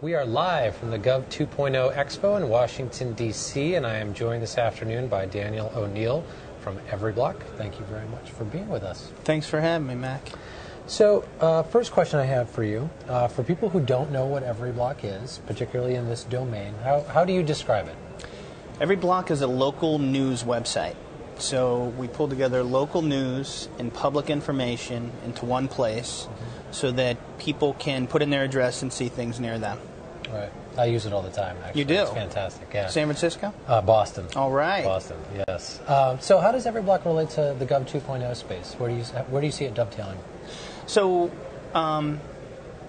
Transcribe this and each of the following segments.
We are live from the Gov 2.0 Expo in Washington, D.C., and I am joined this afternoon by Daniel O'Neill from EveryBlock. Thank you very much for being with us. Thanks for having me, Mac. So, first question I have for you, for people who don't know what EveryBlock is, particularly in this domain, how do you describe it? EveryBlock is a local news website. So we pull together local news and public information into one place so that people can put in their address and see things near them. Right. I use it all the time, actually. You do? It's fantastic, yeah. San Francisco? Boston. All right. Boston, yes. So how does EveryBlock relate to the Gov 2.0 space? Where do you see it dovetailing? So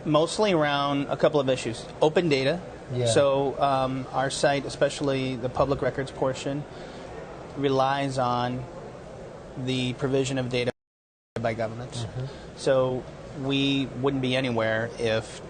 mostly around a couple of issues. Open data. Yeah. So our site, especially the public records portion, relies on the provision of data by governments. So we wouldn't be anywhere if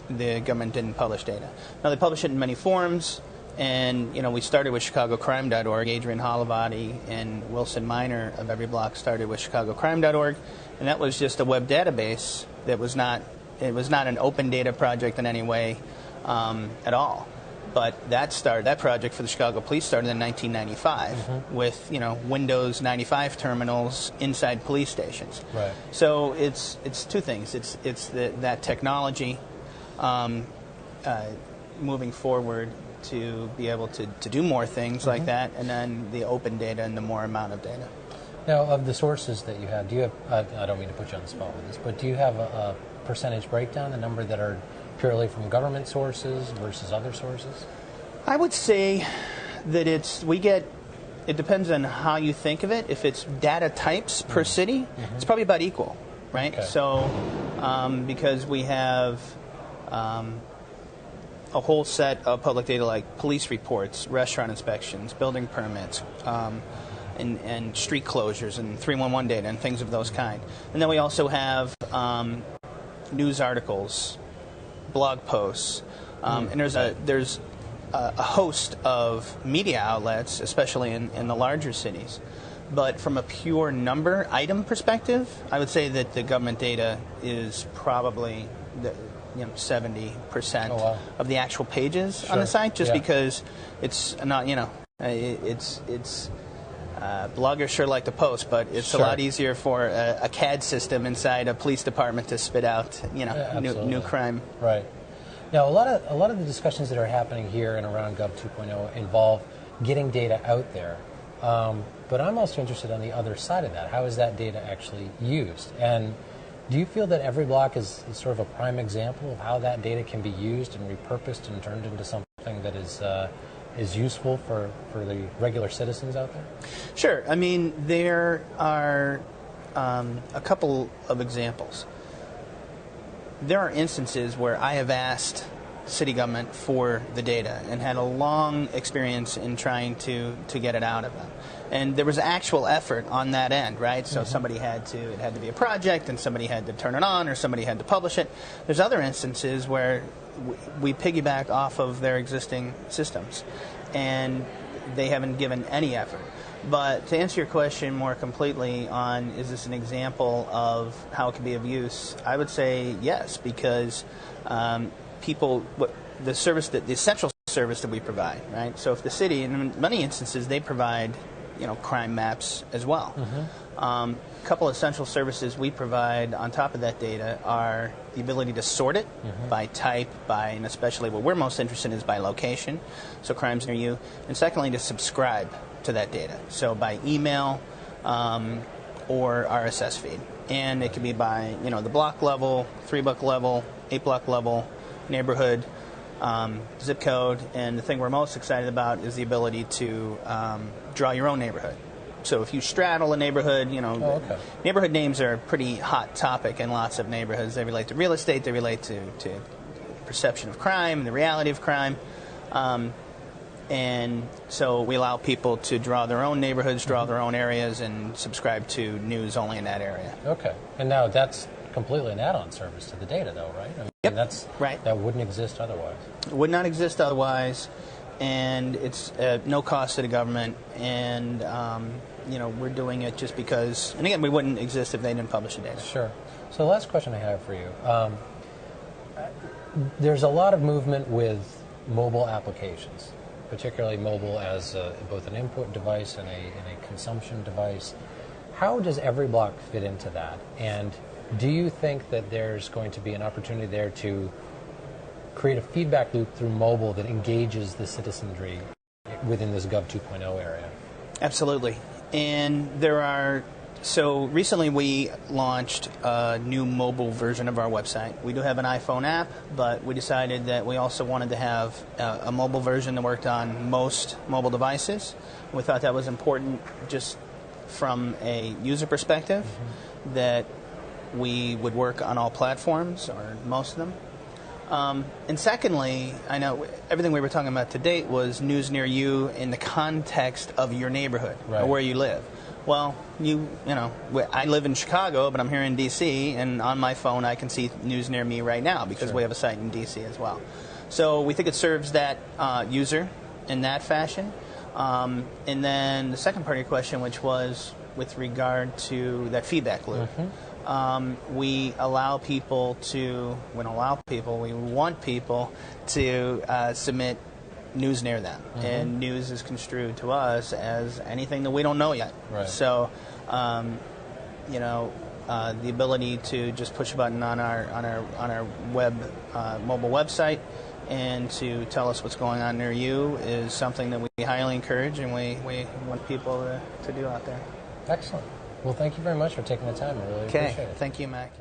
the government didn't publish data. Now, they publish it in many forms, and we started with ChicagoCrime.org. Adrian Hollivati and Wilson Miner of EveryBlock started with ChicagoCrime.org, and that was just a web database that was not an open data project in any way at all. But that project for the Chicago Police started in 1995 with Windows 95 terminals inside police stations. Right. So it's two things. It's that technology moving forward to be able to do more things like that, and then the open data and the more amount of data. Now, of the sources that you have, do you have? I don't mean to put you on the spot with this, but do you have a percentage breakdown, the number that are purely from government sources versus other sources? I would say that it depends on how you think of it. If it's data types per city, it's probably about equal, right? Okay. So because we have a whole set of public data like police reports, restaurant inspections, building permits, and street closures and 311 data and things of those kind. And then we also have news articles, blog posts, and there's a host of media outlets, especially in the larger cities. But from a pure number item perspective, I would say that the government data is probably 70% of the actual pages on the site, just because it's not bloggers sure like to post, but it's a lot easier for a CAD system inside a police department to spit out, new crime. Right. Now, a lot of the discussions that are happening here and around Gov 2.0 involve getting data out there. But I'm also interested on the other side of that. How is that data actually used? And do you feel that EveryBlock is sort of a prime example of how that data can be used and repurposed and turned into something that is useful for the regular citizens out there? Sure. I mean, there are a couple of examples. There are instances where I have asked city government for the data and had a long experience in trying to get it out of them. And there was actual effort on that end, right? So it had to be a project, and somebody had to turn it on, or somebody had to publish it. There's other instances where we piggyback off of their existing systems, and they haven't given any effort. But to answer your question more completely on, is this an example of how it can be of use, I would say yes, because the essential service that we provide, right? So if the city, in many instances, they provide, crime maps as well. A couple of essential services we provide on top of that data are the ability to sort it by type, and especially what we're most interested in is by location, so crimes near you, and secondly, to subscribe to that data, so by email or RSS feed. And it can be by, the block level, 3-block level, 8-block level, neighborhood, zip code, and the thing we're most excited about is the ability to draw your own neighborhood. So if you straddle a neighborhood, neighborhood names are a pretty hot topic in lots of neighborhoods. They relate to real estate, they relate to perception of crime, the reality of crime. And so we allow people to draw their own neighborhoods, draw their own areas, and subscribe to news only in that area. Okay. And now that's completely an add-on service to the data, though, right? I mean, that's right. That wouldn't exist otherwise. It would not exist otherwise, and it's no cost to the government. And we're doing it just because. And again, we wouldn't exist if they didn't publish the data. Sure. So the last question I have for you. there's a lot of movement with mobile applications, particularly mobile as both an input device and a consumption device. How does EveryBlock fit into that? And do you think that there's going to be an opportunity there to create a feedback loop through mobile that engages the citizenry within this Gov 2.0 area? Absolutely. And so recently we launched a new mobile version of our website. We do have an iPhone app, but we decided that we also wanted to have a mobile version that worked on most mobile devices. We thought that was important just from a user perspective, that we would work on all platforms, or most of them. And secondly, I know everything we were talking about to date was news near you in the context of your neighborhood, or where you live. Well, you know, I live in Chicago, but I'm here in D.C., and on my phone I can see news near me right now because we have a site in D.C. as well. So we think it serves that user in that fashion. And then the second part of your question, which was with regard to that feedback loop. We allow people to, we don't allow people, we want people to submit news near them. And news is construed to us as anything that we don't know yet. So, you know, the ability to just push a button on our web mobile website and to tell us what's going on near you is something that we highly encourage and we want people to do out there. Excellent. Well, thank you very much for taking the time. I really appreciate it. Thank you, Mac.